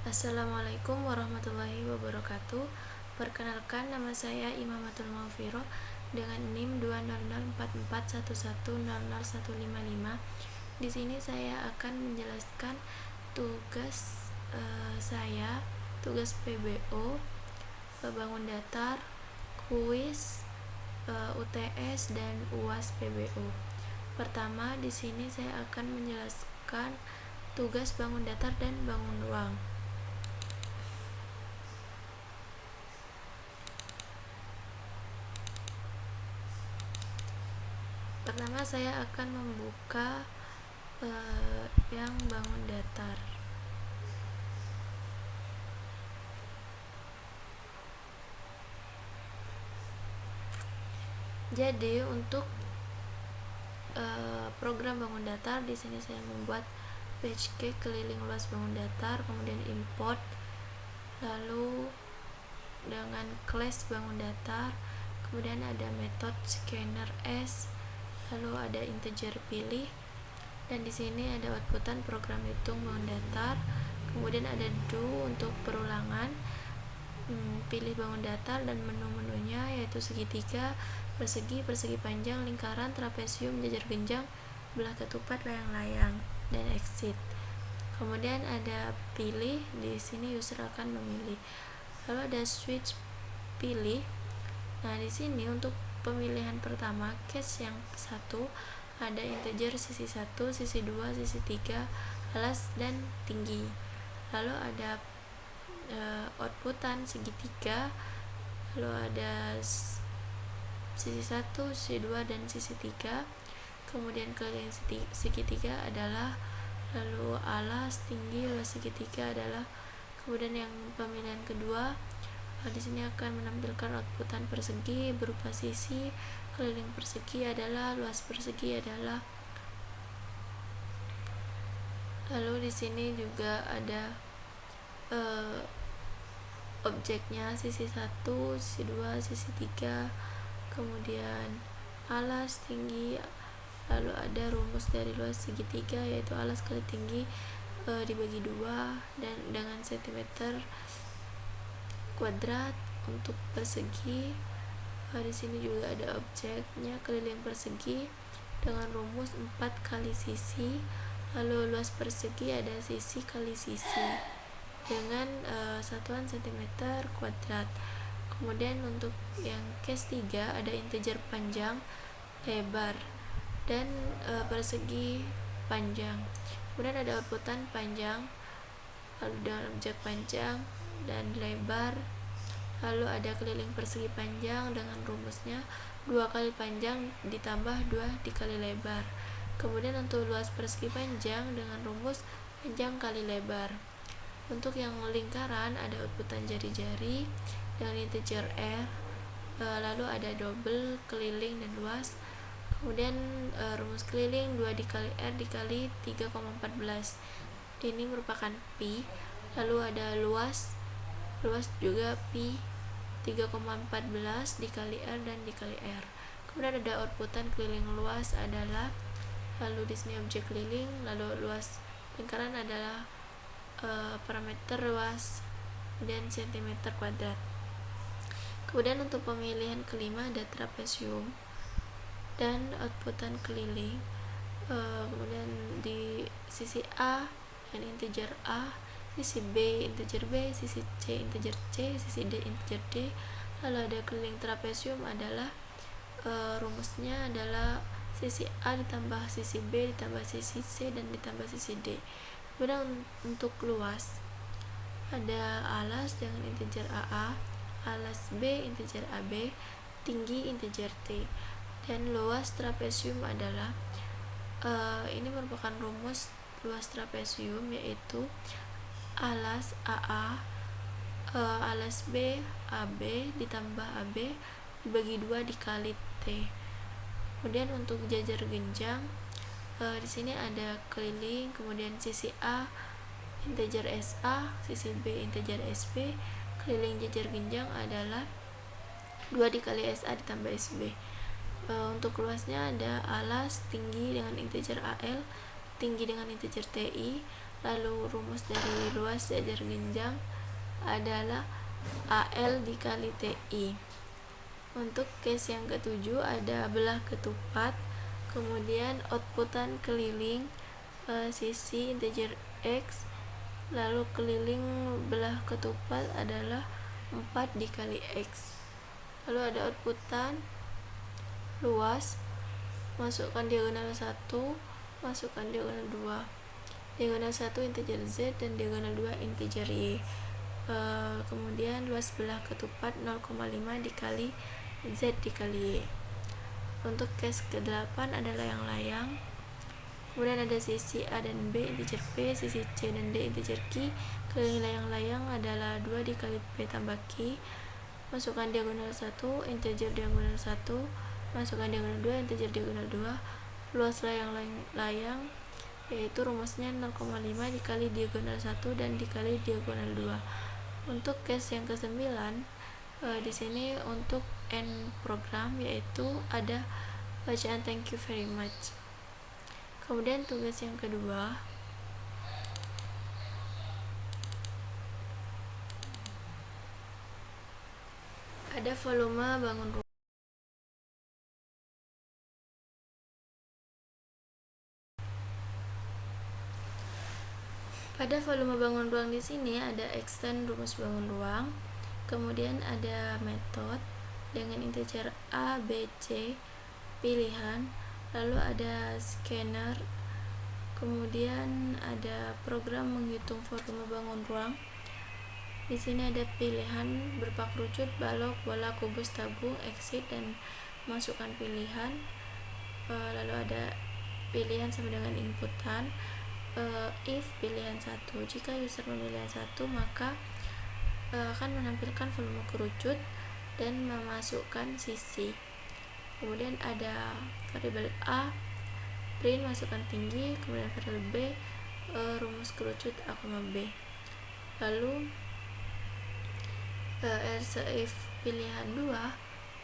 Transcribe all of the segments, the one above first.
Assalamualaikum warahmatullahi wabarakatuh. Perkenalkan, nama saya Imamatul Maufiro dengan NIM 2004411000155. Di sini saya akan menjelaskan tugas tugas PBO, bangun datar, kuis, UTS dan UAS PBO. Pertama, di sini saya akan menjelaskan tugas bangun datar dan bangun ruang. Pertama, saya akan membuka yang bangun datar. Jadi untuk program bangun datar, di sini saya membuat page cake keliling luas bangun datar, kemudian import, lalu dengan class bangun datar, kemudian ada metode scanner S, lalu ada integer pilih, dan di sini ada outputan program hitung bangun datar. Kemudian ada do untuk perulangan, pilih bangun datar dan menu-menunya yaitu segitiga, persegi, persegi panjang, lingkaran, trapesium, jajar genjang, belah ketupat, layang-layang, dan exit. Kemudian ada pilih, di sini user akan memilih. Lalu ada switch pilih. Nah, di sini untuk pemilihan pertama case yang satu ada integer sisi 1, sisi 2, sisi 3, alas dan tinggi. Lalu ada outputan segitiga, lalu ada sisi 1, sisi 2 dan sisi 3. Kemudian keliling segitiga adalah, lalu alas, tinggi, luas segitiga adalah. Kemudian yang pemilihan kedua, di sini akan menampilkan outputan persegi berupa sisi, keliling persegi adalah, luas persegi adalah. Lalu di sini juga ada objeknya sisi 1, sisi 2, sisi 3, kemudian alas, tinggi, lalu ada rumus dari luas segitiga yaitu alas kali tinggi dibagi 2 dan dengan cm kuadrat. Untuk persegi, di sini juga ada objeknya keliling persegi dengan rumus 4 kali sisi, lalu luas persegi ada sisi kali sisi dengan satuan cm kuadrat. Kemudian untuk yang case 3 ada integer panjang, lebar, dan persegi panjang. Kemudian ada outputan panjang, lalu dengan objek panjang dan lebar, lalu ada keliling persegi panjang dengan rumusnya 2 kali panjang ditambah 2 dikali lebar. Kemudian untuk luas persegi panjang dengan rumus panjang kali lebar. Untuk yang lingkaran ada outputan jari-jari dengan integer R, lalu ada double, keliling, dan luas. Kemudian rumus keliling 2 dikali R dikali 3,14, ini merupakan pi. Lalu ada luas juga pi 3,14 dikali R dan dikali R. Kemudian ada outputan keliling luas adalah, lalu di sini objek keliling, lalu luas lingkaran adalah parameter luas dan cm kuadrat. Kemudian untuk pemilihan kelima ada trapesium dan outputan keliling. Kemudian di sisi A dengan integer A, sisi B integer B, sisi C integer C, sisi D integer D. Lalu ada keliling trapesium adalah rumusnya adalah sisi A ditambah sisi B ditambah sisi C dan ditambah sisi D. Kemudian untuk luas ada alas dengan integer AA, alas B integer AB, tinggi integer T, dan luas trapesium adalah ini merupakan rumus luas trapesium yaitu alas AA, alas B AB ditambah AB dibagi 2 dikali T. Kemudian untuk jajar genjang, di sini ada keliling, kemudian sisi A integer SA, sisi B integer SB, keliling jajar genjang adalah 2 dikali SA ditambah SB. Untuk luasnya ada alas, tinggi dengan integer AL, tinggi dengan integer TI, Lalu rumus dari luas jajar genjang adalah AL dikali TI. Untuk case yang ketujuh ada belah ketupat, kemudian outputan keliling sisi integer X, lalu keliling belah ketupat adalah 4 dikali X. Lalu ada outputan luas, masukkan diagonal 1, masukkan diagonal 2. Diagonal 1 integer Z dan diagonal 2 integer Y. Kemudian luas belah ketupat 0,5 dikali Z dikali Y. Untuk case ke-8 adalah yang layang. Kemudian ada sisi A dan B integer P, sisi C dan D integer Q. Keliling layang-layang adalah 2 dikali P tambah Q. Masukkan diagonal 1, integer diagonal 1, masukkan diagonal 2, integer diagonal 2. Luas layang-layang yaitu rumusnya 0,5 dikali diagonal 1 dan dikali diagonal 2. Untuk case yang ke-9, di sini untuk end program yaitu ada bacaan thank you very much. Kemudian tugas yang kedua ada volume bangun ruang. Pada volume bangun ruang di sini ada extend rumus bangun ruang, kemudian ada metode dengan integer A, B, C pilihan, lalu ada scanner, kemudian ada program menghitung volume bangun ruang. Di sini ada pilihan berupa kerucut, balok, bola, kubus, tabung, exit, dan masukkan pilihan. Lalu ada pilihan sama dengan inputan. If pilihan 1, jika user memilih 1 maka akan menampilkan volume kerucut dan memasukkan sisi. Kemudian ada variabel A, print masukkan tinggi, kemudian variabel B, rumus kerucut A, B. Lalu else if pilihan 2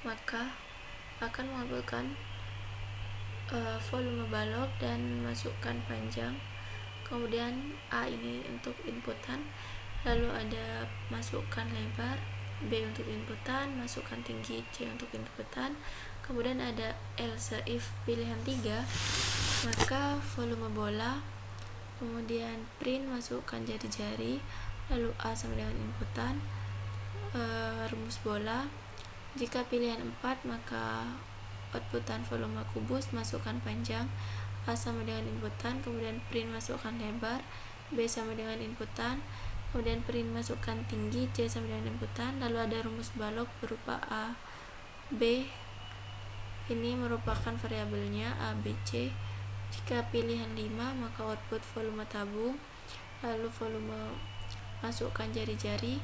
maka akan mengabulkan volume balok dan masukkan panjang. Kemudian A ini untuk inputan, lalu ada masukkan lebar, B untuk inputan, masukkan tinggi, C untuk inputan. Kemudian ada else if pilihan 3 maka volume bola, kemudian print masukkan jari-jari, lalu A sama dengan inputan, rumus bola. Jika pilihan 4 maka outputan volume kubus, masukkan panjang, A sama dengan inputan, kemudian print masukkan lebar, B sama dengan inputan, kemudian print masukkan tinggi, C sama dengan inputan. Lalu ada rumus balok berupa A, B, ini merupakan variabelnya A, B, C. Jika pilihan 5 maka output volume tabung, lalu volume masukkan jari-jari,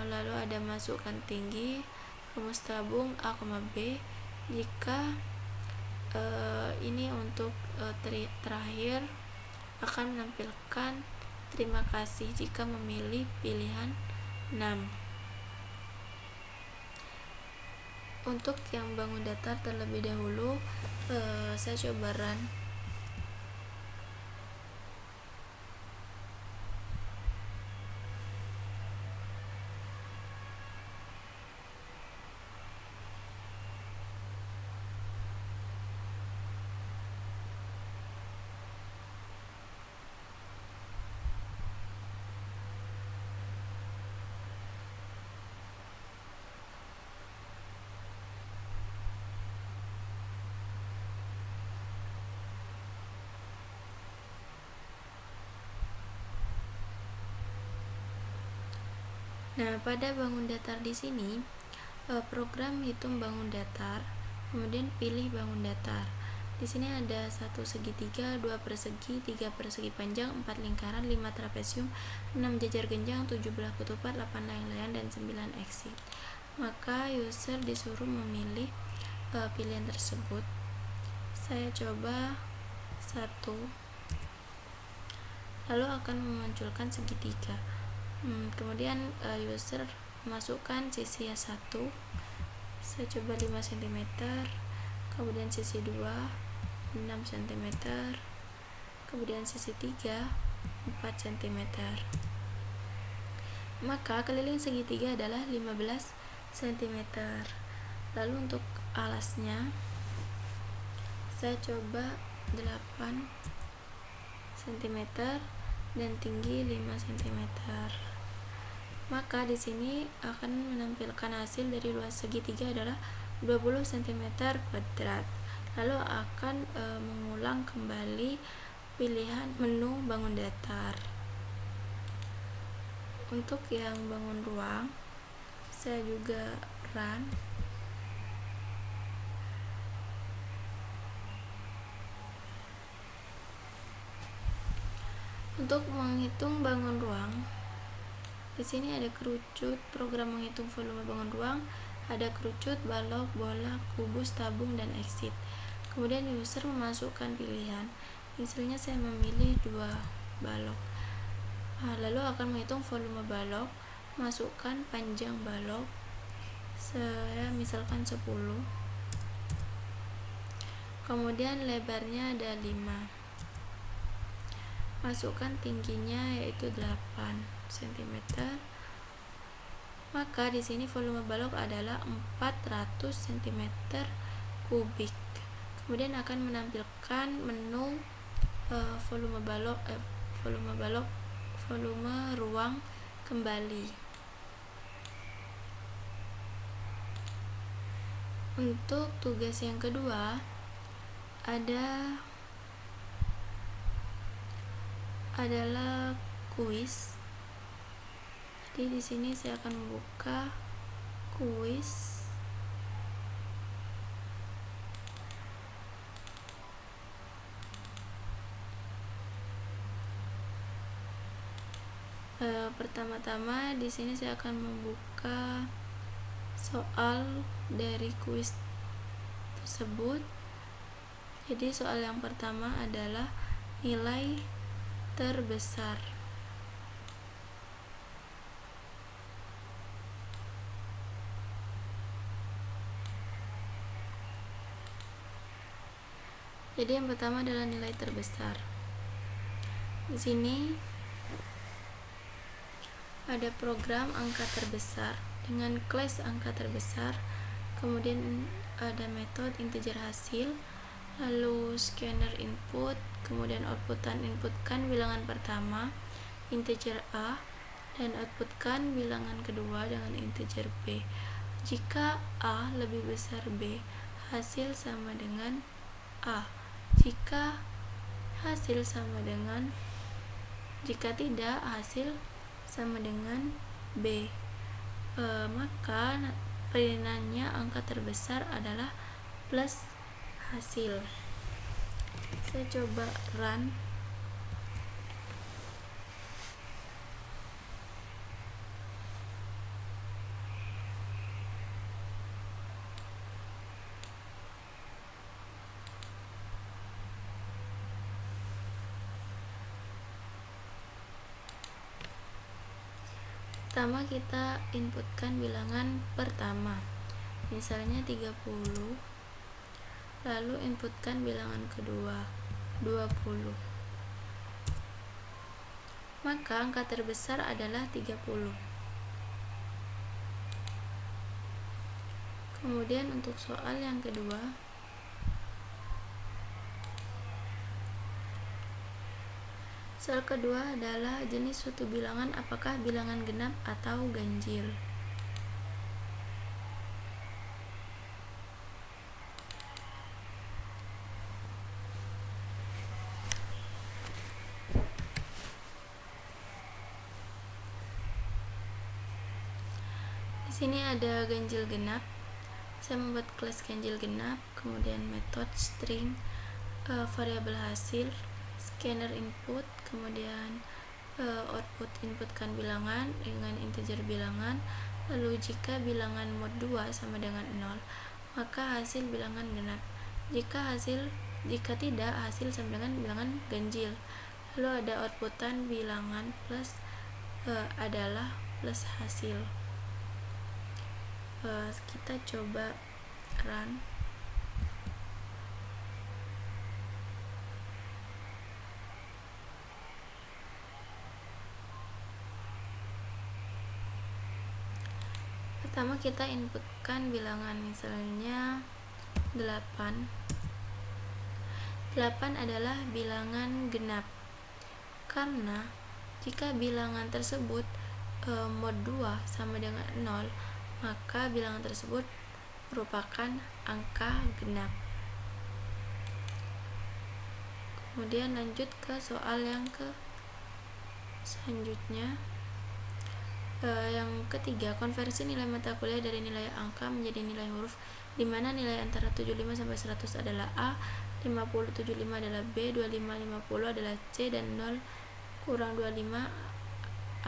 lalu ada masukkan tinggi, rumus tabung A, B. Jika ini untuk terakhir akan menampilkan terima kasih jika memilih pilihan 6. Untuk yang bangun datar terlebih dahulu, saya coba run. Nah, pada bangun datar di sini program hitung bangun datar, kemudian pilih bangun datar. Di sini ada 1 segitiga, 2 persegi, 3 persegi panjang, 4 lingkaran, 5 trapesium, 6 jajar genjang, 7 belah ketupat, 8 layang-layang, dan 9 exit. Maka user disuruh memilih pilihan tersebut. Saya coba 1, lalu akan memunculkan segitiga. Kemudian user masukkan sisi 1, saya coba 5 cm, kemudian sisi 2 6 cm, kemudian sisi 3 4 cm. Maka keliling segitiga adalah 15 cm. Lalu untuk alasnya saya coba 8 cm dan tinggi 5 cm. Maka di sini akan menampilkan hasil dari luas segitiga adalah 20 cm kuadrat. Lalu akan mengulang kembali pilihan menu bangun datar. Untuk yang bangun ruang, saya juga run. Untuk menghitung bangun ruang, di sini ada kerucut, program menghitung volume bangun ruang, ada kerucut, balok, bola, kubus, tabung, dan exit. Kemudian user memasukkan pilihan. Misalnya saya memilih 2 balok. Lalu akan menghitung volume balok, masukkan panjang balok. Saya misalkan 10. Kemudian lebarnya ada 5. Masukkan tingginya yaitu 8 cm. Maka di sini volume balok adalah 400 cm kubik. Kemudian akan menampilkan menu volume ruang kembali. Untuk tugas yang kedua adalah kuis. Jadi di sini saya akan membuka kuis. Pertama-tama di sini saya akan membuka soal dari kuis tersebut. Jadi soal yang pertama adalah nilai terbesar. Jadi yang pertama adalah nilai terbesar. Di sini ada program angka terbesar dengan kelas angka terbesar, kemudian ada metode integer hasil, lalu scanner input, kemudian outputan inputkan bilangan pertama integer A dan outputkan bilangan kedua dengan integer B. Jika A lebih besar B, hasil sama dengan A. Jika tidak, hasil sama dengan B. Maka pilihannya angka terbesar adalah plus hasil. Saya coba run. Pertama kita inputkan bilangan pertama, misalnya 30, lalu inputkan bilangan kedua 20. Maka angka terbesar adalah 30. Kemudian untuk soal yang kedua, soal kedua adalah jenis suatu bilangan, apakah bilangan genap atau ganjil. Di sini ada ganjil genap. Saya membuat kelas ganjil genap, kemudian metode string, variabel hasil, scanner input, kemudian output inputkan bilangan dengan integer bilangan. Lalu jika bilangan mod 2 sama dengan 0, maka hasil bilangan genap. Jika tidak, hasil sama dengan bilangan ganjil. Lalu ada outputan bilangan plus adalah plus hasil. Kita coba run. Pertama kita inputkan bilangan, misalnya 8. 8 adalah bilangan genap, karena jika bilangan tersebut mod 2 sama dengan 0, maka bilangan tersebut merupakan angka genap. Kemudian lanjut ke soal yang selanjutnya. Yang ketiga, konversi nilai mata kuliah dari nilai angka menjadi nilai huruf, di mana nilai antara 75 sampai 100 adalah A, 50 75 adalah B, 25 50 adalah C, dan 0 kurang 25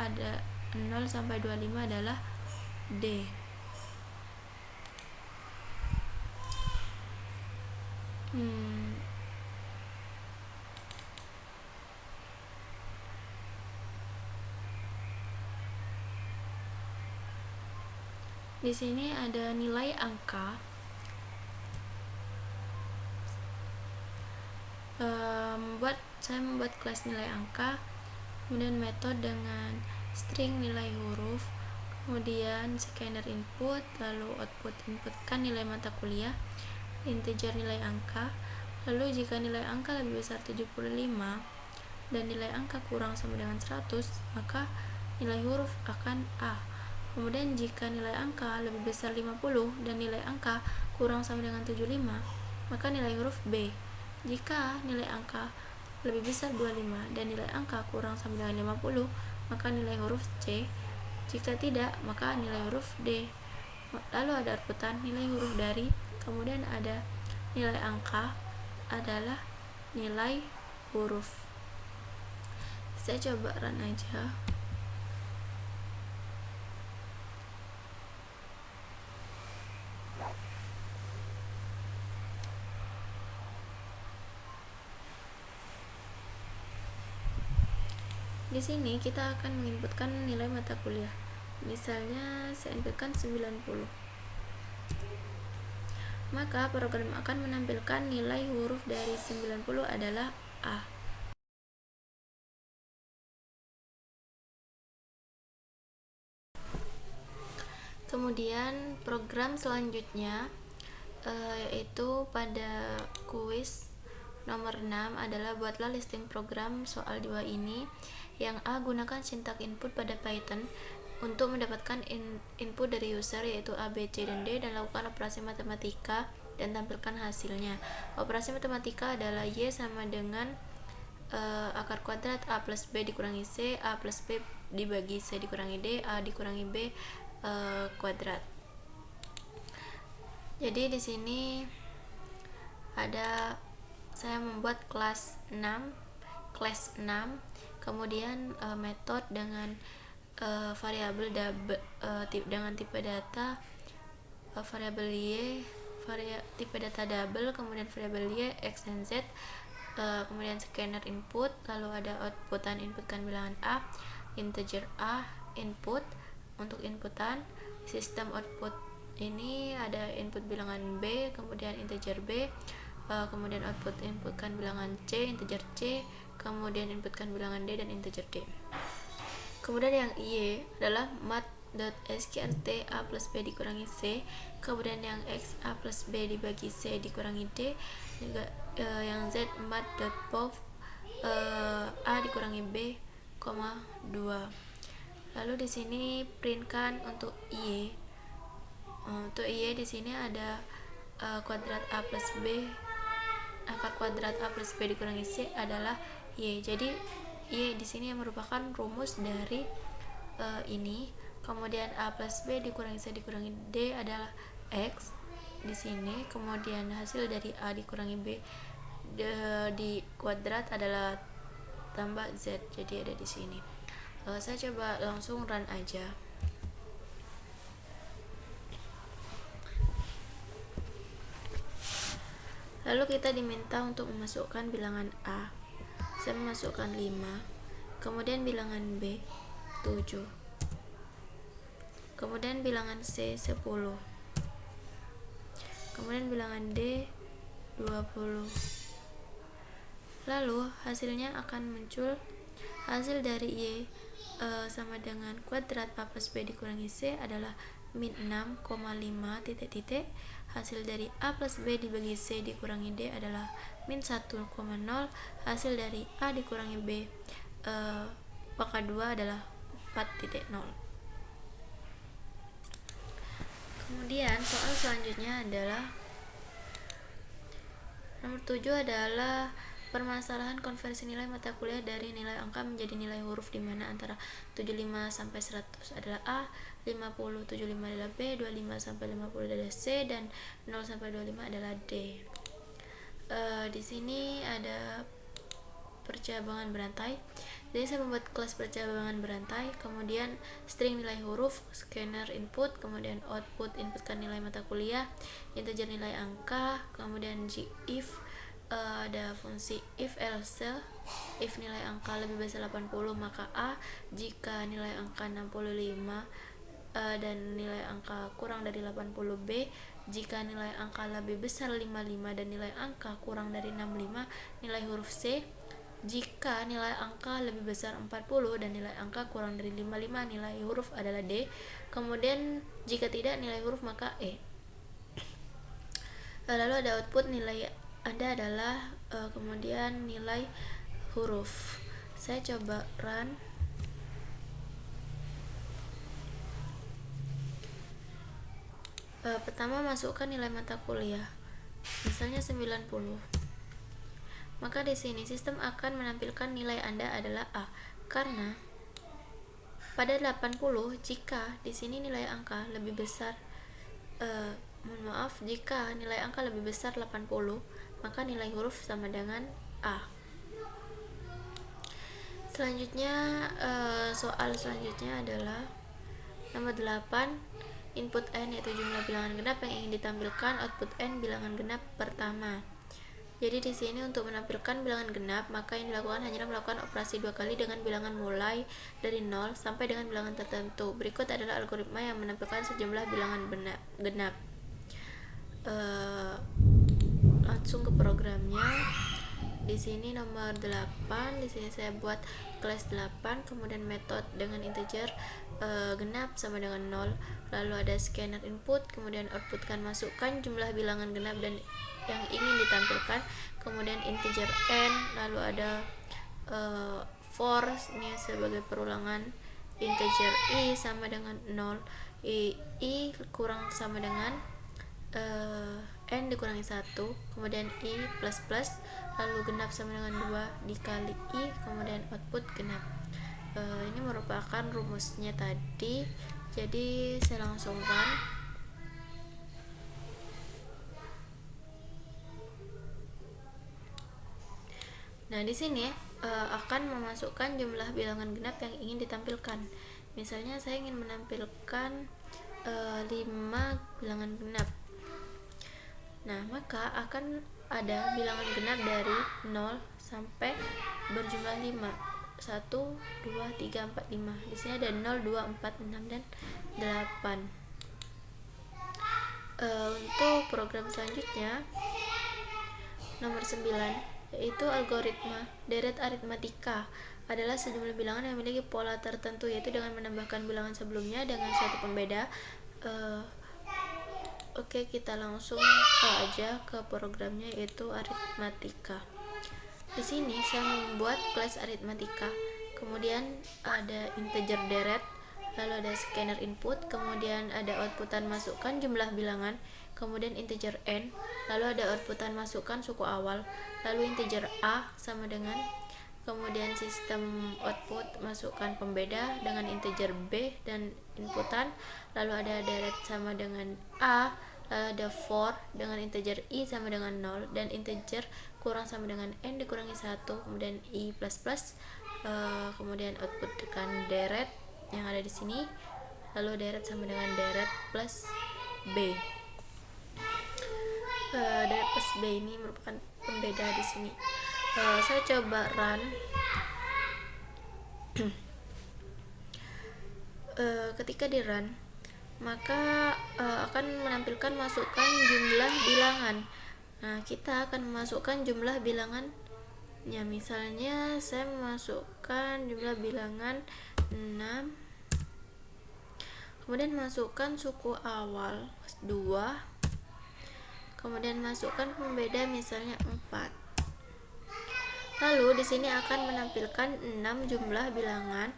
ada 0 sampai 25 adalah D. Di sini ada nilai angka. Saya membuat kelas nilai angka, kemudian metode dengan string nilai huruf, kemudian scanner input, lalu output inputkan nilai mata kuliah, integer nilai angka. Lalu jika nilai angka lebih besar 75 dan nilai angka kurang sama dengan 100, maka nilai huruf akan A. Kemudian jika nilai angka lebih besar 50 dan nilai angka kurang sama dengan 75, maka nilai huruf B. Jika nilai angka lebih besar 25 dan nilai angka kurang sama dengan 50, maka nilai huruf C. Jika tidak, maka nilai huruf D. Lalu ada outputan nilai huruf dari, kemudian ada nilai angka adalah nilai huruf. Saya coba run aja. Di sini kita akan menginputkan nilai mata kuliah. Misalnya saya inputkan 90. Maka program akan menampilkan nilai huruf dari 90 adalah A. Kemudian program selanjutnya yaitu pada kuis nomor 6 adalah buatlah listing program soal 2 ini. Yang A, gunakan sintak input pada Python untuk mendapatkan input dari user yaitu A, B, C, dan D, dan lakukan operasi matematika dan tampilkan hasilnya. Operasi matematika adalah Y sama dengan akar kuadrat A plus B dikurangi C, A plus B dibagi C dikurangi D, A dikurangi B kuadrat. Jadi di sini ada saya membuat kelas 6, kemudian metode dengan variabel dengan tipe data variabel Y, tipe data double, kemudian variabel Y, X, dan Z, kemudian scanner input, lalu ada outputan inputkan bilangan A, integer A, input untuk inputan, sistem output ini ada input bilangan B, kemudian integer B, kemudian output inputkan bilangan C, integer C, kemudian inputkan bilangan D dan integer D. Kemudian yang Y adalah mat.strt A plus B dikurangi C, kemudian yang X A plus B dibagi C dikurangi D, juga yang Z mat.pov A dikurangi B, 2. Lalu di sini printkan untuk Y. Untuk Y di sini ada kuadrat A plus B, akar kuadrat A plus B dikurangi C adalah Y. Jadi Y di sini yang merupakan rumus dari ini. Kemudian A plus B dikurangi C dikurangi D adalah X di sini. Kemudian hasil dari A dikurangi B di kuadrat adalah tambah Z. Jadi ada di sini. Saya coba langsung run aja. Lalu kita diminta untuk memasukkan bilangan A. Saya memasukkan 5, kemudian bilangan B 7, kemudian bilangan C 10, kemudian bilangan D 20. Lalu hasilnya akan muncul hasil dari Y sama dengan kuadrat A plus B dikurangi C adalah min 6,5 titik-titik. Hasil dari A plus B dibagi C dikurangi D adalah min 1,0. Hasil dari A dikurangi B pangkat 2 adalah 4,0. Kemudian soal selanjutnya adalah nomor 7 adalah permasalahan konversi nilai mata kuliah dari nilai angka menjadi nilai huruf, di mana antara 75 sampai 100 adalah A, 50 75 adalah B, 25 sampai 50 adalah C, dan 0 sampai 25 adalah D. Di sini ada percabangan berantai. Jadi saya membuat kelas percabangan berantai, kemudian string nilai huruf, scanner input, kemudian output inputkan nilai mata kuliah, integer nilai angka, kemudian if ada fungsi if else, if nilai angka lebih besar 80 maka A, jika nilai angka 65 dan nilai angka kurang dari 80 B, jika nilai angka lebih besar 55 dan nilai angka kurang dari 65 nilai huruf C, jika nilai angka lebih besar 40 dan nilai angka kurang dari 55 nilai huruf adalah D, kemudian jika tidak nilai huruf maka E. Lalu ada output nilai Anda adalah kemudian nilai huruf. Saya coba run. Pertama masukkan nilai mata kuliah, misalnya 90. Maka di sini sistem akan menampilkan nilai Anda adalah A, karena pada 80 jika di sini nilai angka lebih besar jika nilai angka lebih besar 80 maka nilai huruf sama dengan A. Selanjutnya soal selanjutnya adalah nomor 8, input N yaitu jumlah bilangan genap yang ingin ditampilkan, output N bilangan genap pertama. Jadi di sini untuk menampilkan bilangan genap maka yang dilakukan hanyalah melakukan operasi 2 kali dengan bilangan mulai dari 0 sampai dengan bilangan tertentu. Berikut adalah algoritma yang menampilkan sejumlah bilangan genap. Langsung ke programnya. Di sini nomor 8, di sini saya buat kelas 8, kemudian metode dengan integer genap sama dengan 0, lalu ada scanner input, kemudian outputkan masukkan jumlah bilangan genap dan yang ingin ditampilkan, kemudian integer n, lalu ada for ini sebagai perulangan, integer i sama dengan 0, i kurang sama dengan n dikurangi 1, kemudian i plus plus, lalu genap sama dengan 2 dikali i, kemudian output genap. Ini merupakan rumusnya tadi, jadi saya langsung run. Nah, di sini akan memasukkan jumlah bilangan genap yang ingin ditampilkan. Misalnya saya ingin menampilkan 5 bilangan genap. Nah, maka akan ada bilangan genap dari 0 sampai berjumlah 5. 1, 2, 3, 4, 5. Di sini ada 0, 2, 4, 6 dan 8. Untuk program selanjutnya nomor 9 yaitu algoritma deret aritmatika, adalah sejumlah bilangan yang memiliki pola tertentu, yaitu dengan menambahkan bilangan sebelumnya dengan suatu pembeda. Oke, kita langsung aja ke programnya, yaitu aritmatika. Di sini saya membuat kelas aritmatika, kemudian ada integer deret, lalu ada scanner input, kemudian ada outputan masukkan jumlah bilangan, kemudian integer n, lalu ada outputan masukkan suku awal, lalu integer a sama dengan, kemudian sistem output masukkan pembeda dengan integer b dan inputan, lalu ada deret sama dengan a, lalu ada for dengan integer i sama dengan 0 dan integer kurang sama dengan n dikurangi 1, kemudian i plus plus, kemudian output dengan deret yang ada di sini, lalu deret sama dengan deret plus b. Deret plus b ini merupakan pembeda di sini. Saya coba run. Ketika di run maka akan menampilkan masukkan jumlah bilangan. Nah, kita akan memasukkan jumlah bilangannya. Misalnya saya memasukkan jumlah bilangan 6, Kemudian masukkan suku awal 2, kemudian masukkan pembeda misalnya 4. Lalu di sini akan menampilkan 6 jumlah bilangan.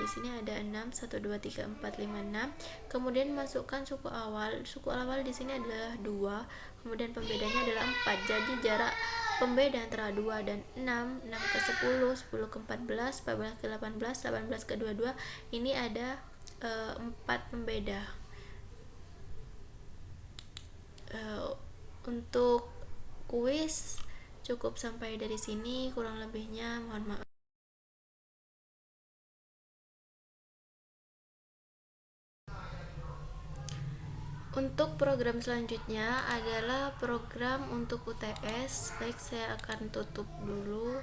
Di sini ada 6, 1 2 3 4 5 6. Kemudian masukkan suku awal. Suku awal di sini adalah 2, kemudian pembedanya adalah 4. Jadi jarak pembeda antara 2 dan 6, 6 ke 10, 10 ke 14, 14 ke 18, 18 ke 22, ini ada 4 pembeda. Untuk kuis cukup sampai dari sini, kurang lebihnya mohon maaf. Untuk program selanjutnya adalah program untuk UTS. Baik, saya akan tutup dulu.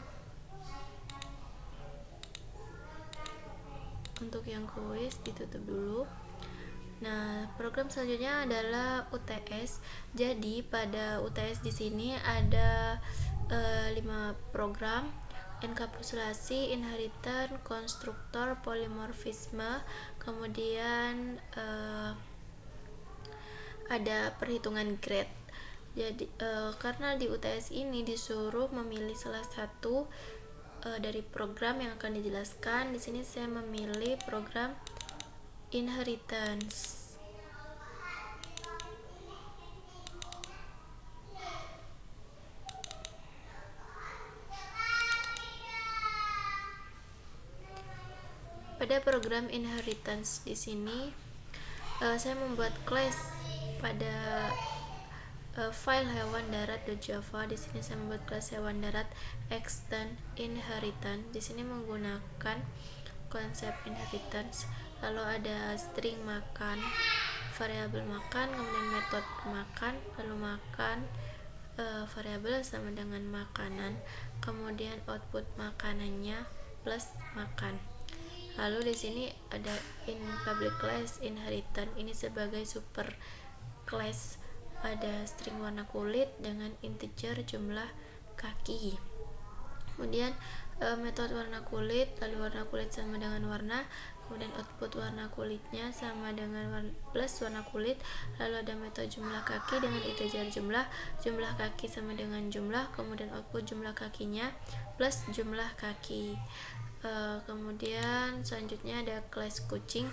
Untuk yang kuis ditutup dulu. Nah, program selanjutnya adalah UTS. Jadi pada UTS di sini ada 5 program: enkapsulasi, inheritance, konstruktor, polimorfisme, kemudian ada perhitungan grade. Jadi karena di UTS ini disuruh memilih salah satu dari program yang akan dijelaskan, di sini saya memilih program inheritance. Pada program inheritance di sini saya membuat class pada file hewan darat.java. Di sini saya membuat kelas hewan darat extend inheritance. Di sini menggunakan konsep inheritance. Lalu ada string makan, variabel makan, kemudian metode makan, lalu makan variabel sama dengan makanan, kemudian output makanannya plus makan. Lalu di sini ada in public class inheritance, ini sebagai super class. Ada string warna kulit dengan integer jumlah kaki. Kemudian metode warna kulit, lalu warna kulit sama dengan warna, kemudian output warna kulitnya sama dengan plus warna kulit. Lalu ada metode jumlah kaki dengan integer jumlah kaki sama dengan jumlah, kemudian output jumlah kakinya plus jumlah kaki. Kemudian selanjutnya ada kelas kucing.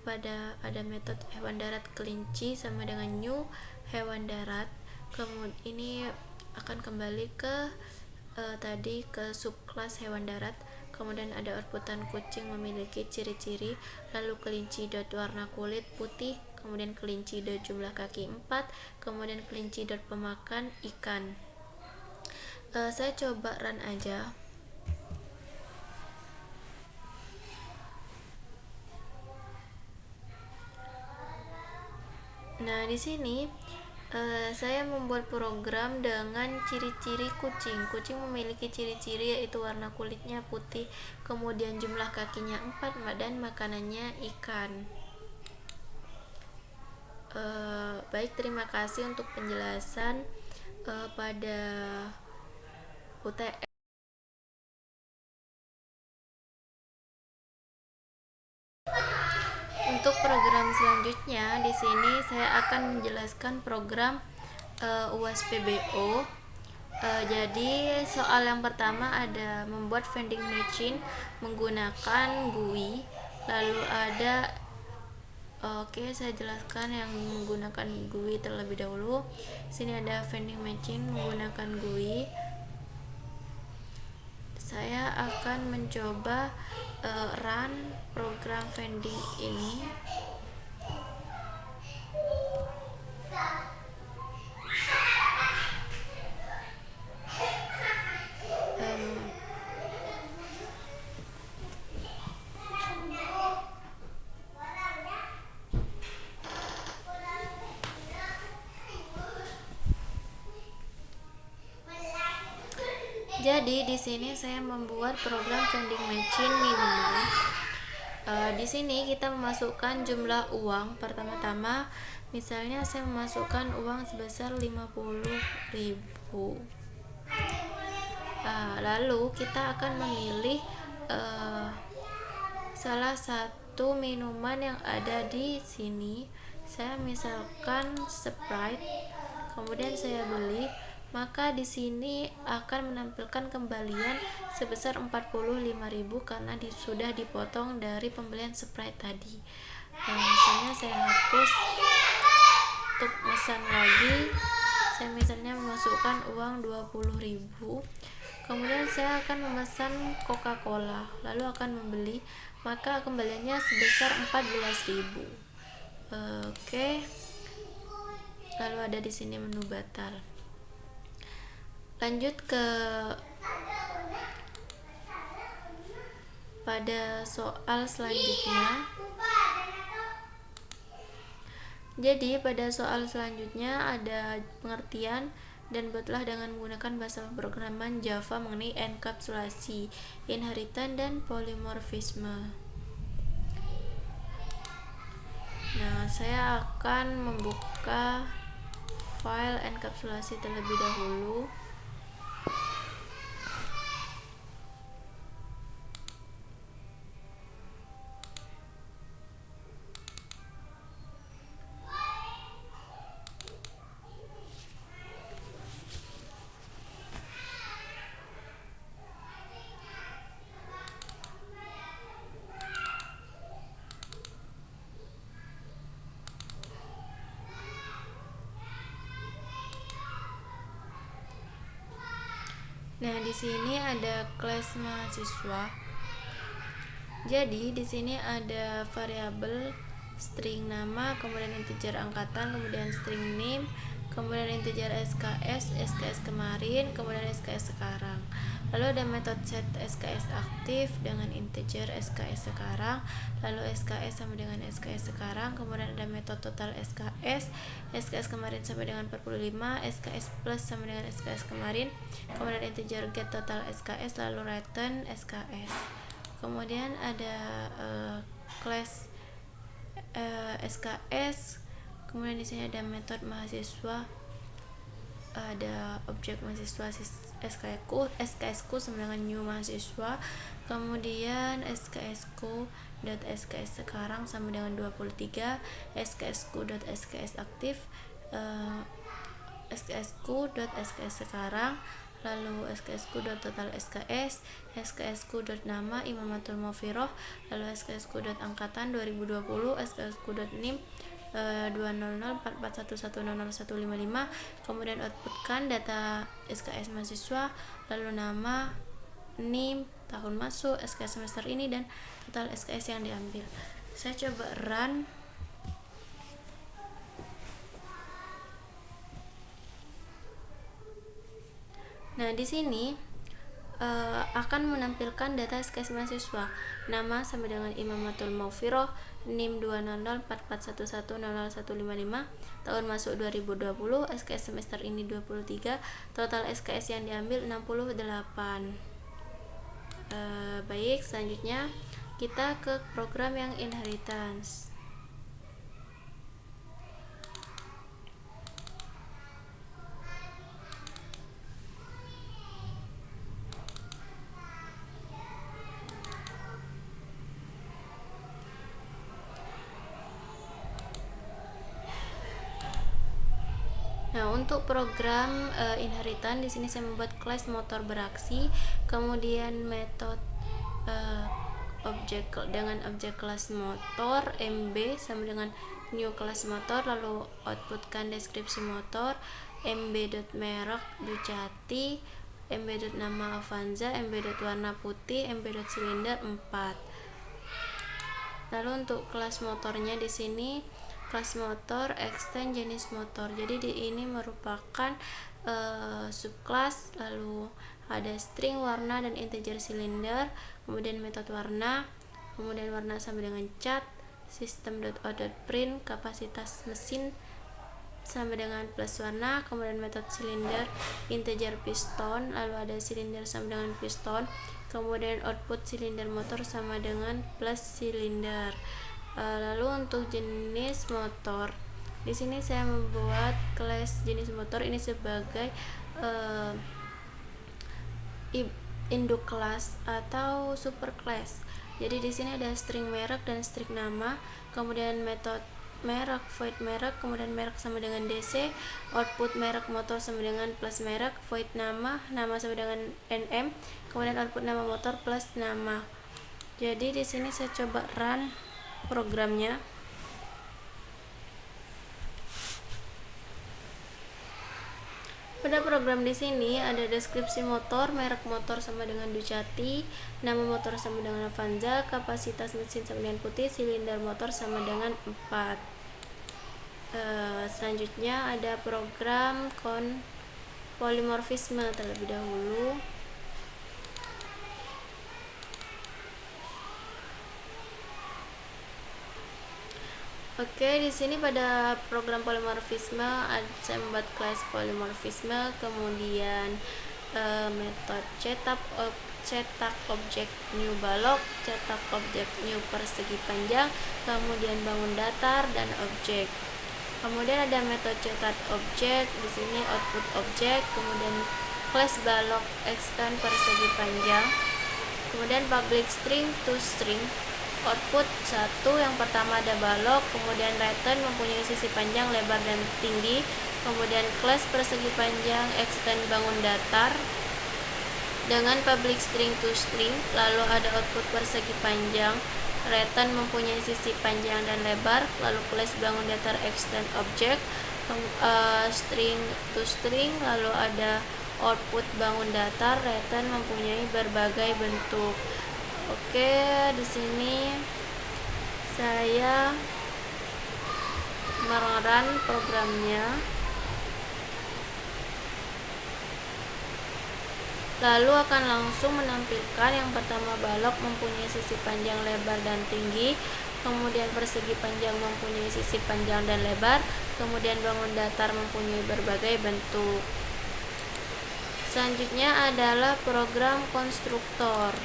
Ada metode hewan darat kelinci sama dengan new hewan darat. Kemudian ini akan kembali ke tadi ke subkelas hewan darat. Kemudian ada outputan kucing memiliki ciri-ciri, lalu kelinci dot warna kulit putih, kemudian kelinci dot jumlah kaki 4, kemudian kelinci dot pemakan ikan. Saya coba run aja. Nah, di sini saya membuat program dengan ciri-ciri kucing. Kucing memiliki ciri-ciri yaitu warna kulitnya putih, kemudian jumlah kakinya 4, dan makanannya ikan. Baik, terima kasih untuk penjelasan pada UTS. Untuk program selanjutnya, di sini saya akan menjelaskan program UAS PBO. Jadi soal yang pertama ada membuat vending machine menggunakan GUI. Lalu ada saya jelaskan yang menggunakan GUI terlebih dahulu. Sini ada vending machine menggunakan GUI. Saya akan mencoba run program vending ini. Jadi di sini saya membuat program vending machine minuman. Di sini kita memasukkan jumlah uang. Pertama-tama, misalnya saya memasukkan uang sebesar 50.000. Lalu kita akan memilih salah satu suatu minuman yang ada di sini. Saya misalkan Sprite, kemudian saya beli, maka di sini akan menampilkan kembalian sebesar 45.000 karena sudah dipotong dari pembelian Sprite tadi. Misalnya saya hapus untuk pesan lagi, saya misalnya memasukkan uang 20.000, kemudian saya akan memesan Coca-Cola, lalu akan membeli, maka kembaliannya sebesar 14.000. Oke. Lalu ada di sini menu batal. Lanjut ke pada soal selanjutnya. Jadi pada soal selanjutnya ada pengertian dan buatlah dengan menggunakan bahasa pemrograman Java mengenai enkapsulasi, inheritan, dan polimorfisme. Nah, saya akan membuka file enkapsulasi terlebih dahulu. Nah, di sini ada kelas mahasiswa. Jadi di sini ada variabel string nama, kemudian integer angkatan, kemudian string name, kemudian integer SKS, SKS kemarin, kemudian SKS sekarang. Lalu ada metode set SKS aktif dengan integer SKS sekarang, lalu SKS sama dengan SKS sekarang, kemudian ada metode total SKS, SKS kemarin sama dengan 45, SKS plus sama dengan SKS kemarin, kemudian integer get total SKS, lalu return SKS. Kemudian ada class SKS, kemudian di sini ada metode mahasiswa, ada objek mahasiswa SKSku sama dengan new mahasiswa, kemudian SKSku.SKS sekarang sama dengan 23, SKSku.SKS aktif, SKSku.SKS sekarang, lalu SKSku.total SKS, SKSku.nama Imamatul Mafiroh, lalu SKSku.angkatan 2020, SKSku.nim 20044110055, kemudian outputkan data SKS mahasiswa, lalu nama, NIM, tahun masuk, SKS semester ini, dan total SKS yang diambil. Saya coba run. Nah, di sini akan menampilkan data SKS mahasiswa, nama sama dengan Imamatul Mafiroh, NIM 20044110055, tahun masuk 2020, SKS semester ini 23, total SKS yang diambil 68. Baik, selanjutnya kita ke program yang inheritance. Nah, untuk program inheritance di sini saya membuat kelas motor beraksi, kemudian metode objek dengan objek kelas motor MB sama dengan new kelas motor, lalu outputkan deskripsi motor mb.merek Ducati, mb.nama Avanza, mb.warna putih, mb.silinder 4. Lalu untuk kelas motornya di sini kelas motor extend jenis motor. Jadi ini merupakan subclass, lalu ada string, warna, dan integer silinder, kemudian metode warna, kemudian warna sama dengan cat, system.out.print, kapasitas mesin sama dengan plus warna, kemudian metode silinder, integer piston, lalu ada silinder sama dengan piston, kemudian output silinder motor sama dengan plus silinder. Lalu untuk jenis motor, di sini saya membuat kelas jenis motor ini sebagai induk kelas atau super class. Jadi di sini ada string merek dan string nama, kemudian metode merek, void merek, kemudian merek sama dengan DC, output merek motor sama dengan plus merek, void nama, nama sama dengan NM, kemudian output nama motor plus nama. Jadi di sini saya coba run programnya. Pada program di sini ada deskripsi motor, merek motor sama dengan Ducati, nama motor sama dengan Avanza, kapasitas mesin sama dengan putih, silinder motor sama dengan 4. Selanjutnya ada program polimorfisme terlebih dahulu. Oke, di sini pada program polimorfisme saya membuat kelas polimorfisme, kemudian metode cetak objek new balok, cetak objek new persegi panjang, kemudian bangun datar dan objek. Kemudian ada metode cetak objek, di sini output objek, kemudian kelas balok extend persegi panjang, kemudian public string to string. Output 1, yang pertama ada balok, kemudian return mempunyai sisi panjang, lebar, dan tinggi, kemudian class persegi panjang, extend bangun datar dengan public string to string, lalu ada output persegi panjang, return mempunyai sisi panjang dan lebar, lalu class bangun datar extend object, string to string, lalu ada output bangun datar, return mempunyai berbagai bentuk. Oke, di sini saya merun programnya. Lalu akan langsung menampilkan yang pertama balok mempunyai sisi panjang, lebar, dan tinggi, kemudian persegi panjang mempunyai sisi panjang dan lebar, kemudian bangun datar mempunyai berbagai bentuk. Selanjutnya adalah program konstruktor.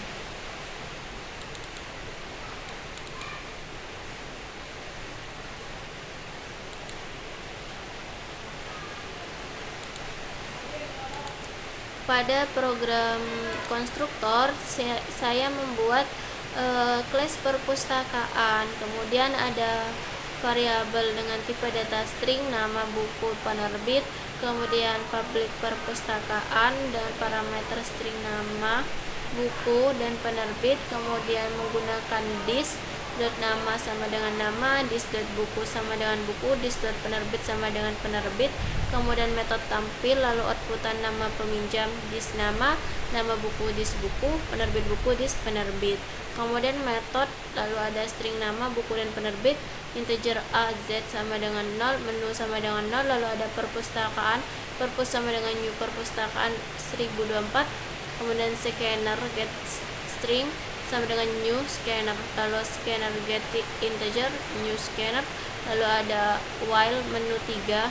Pada program konstruktor saya membuat kelas perpustakaan, kemudian ada variabel dengan tipe data string, nama buku penerbit, kemudian public perpustakaan dengan parameter string nama buku dan penerbit, kemudian menggunakan dis nama sama dengan nama, dis.buku sama dengan buku, dis.penerbit sama dengan penerbit, kemudian metode tampil, lalu outputan nama peminjam dis nama buku dis buku, penerbit buku dis penerbit. Kemudian metode, lalu ada string nama buku dan penerbit, integer a z sama dengan 0, menu sama dengan 0, lalu ada perpustakaan, perpus sama dengan new perpustakaan 1024, kemudian scanner get string sama dengan new scanner, lalu scanner get integer new scanner, lalu ada while menu 3.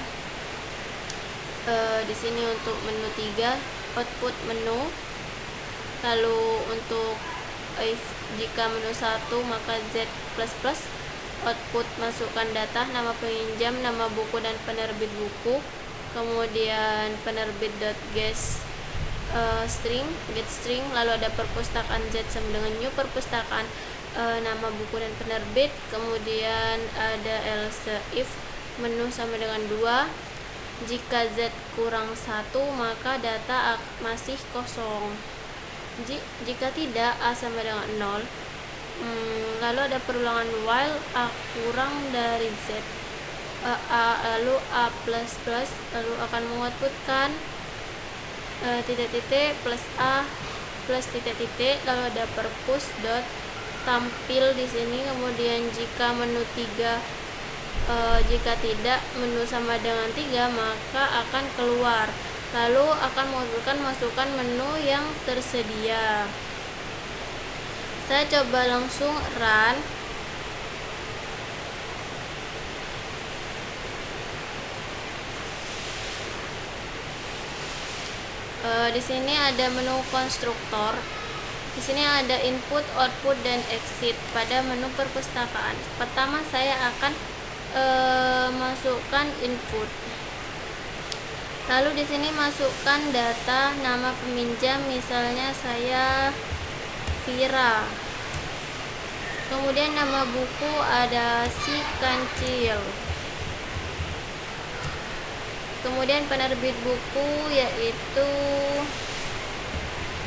Di sini untuk menu 3 output menu, lalu untuk if jika menu 1 maka z++, output masukkan data nama peminjam, nama buku dan penerbit buku, kemudian penerbit.get string get string, lalu ada perpustakaan z sama dengan new perpustakaan nama buku dan penerbit, kemudian ada else if menu sama dengan 2, jika z kurang 1 maka data masih kosong, jika tidak a sama dengan 0. Lalu ada perulangan while a kurang dari z, lalu a++, lalu akan mengoutputkan titik-titik plus a plus titik-titik, lalu ada perpus dot tampil di sini, kemudian jika menu 3 jika tidak menu sama dengan 3 maka akan keluar, lalu akan mengoutputkan masukkan menu yang tersedia. Saya coba langsung run. Di sini ada menu konstruktor. Di sini ada input, output, dan exit. Pada menu perpustakaan, pertama saya akan masukkan input. Lalu di sini masukkan data nama peminjam, misalnya saya Vira. Kemudian nama buku ada Si Kancil. Kemudian penerbit buku yaitu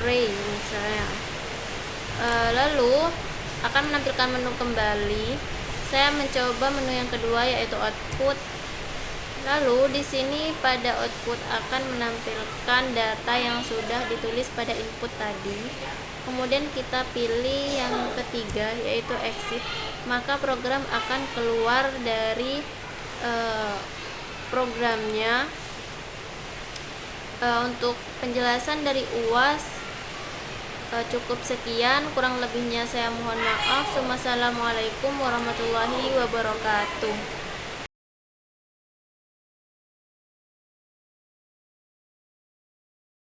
Ray misalnya. Lalu akan menampilkan menu kembali. Saya mencoba menu yang kedua yaitu output. Lalu di sini pada output akan menampilkan data yang sudah ditulis pada input tadi. Kemudian kita pilih yang ketiga yaitu exit. Maka program akan keluar dari programnya. Untuk penjelasan dari UAS cukup sekian, kurang lebihnya saya mohon maaf. Wassalamualaikum warahmatullahi wabarakatuh.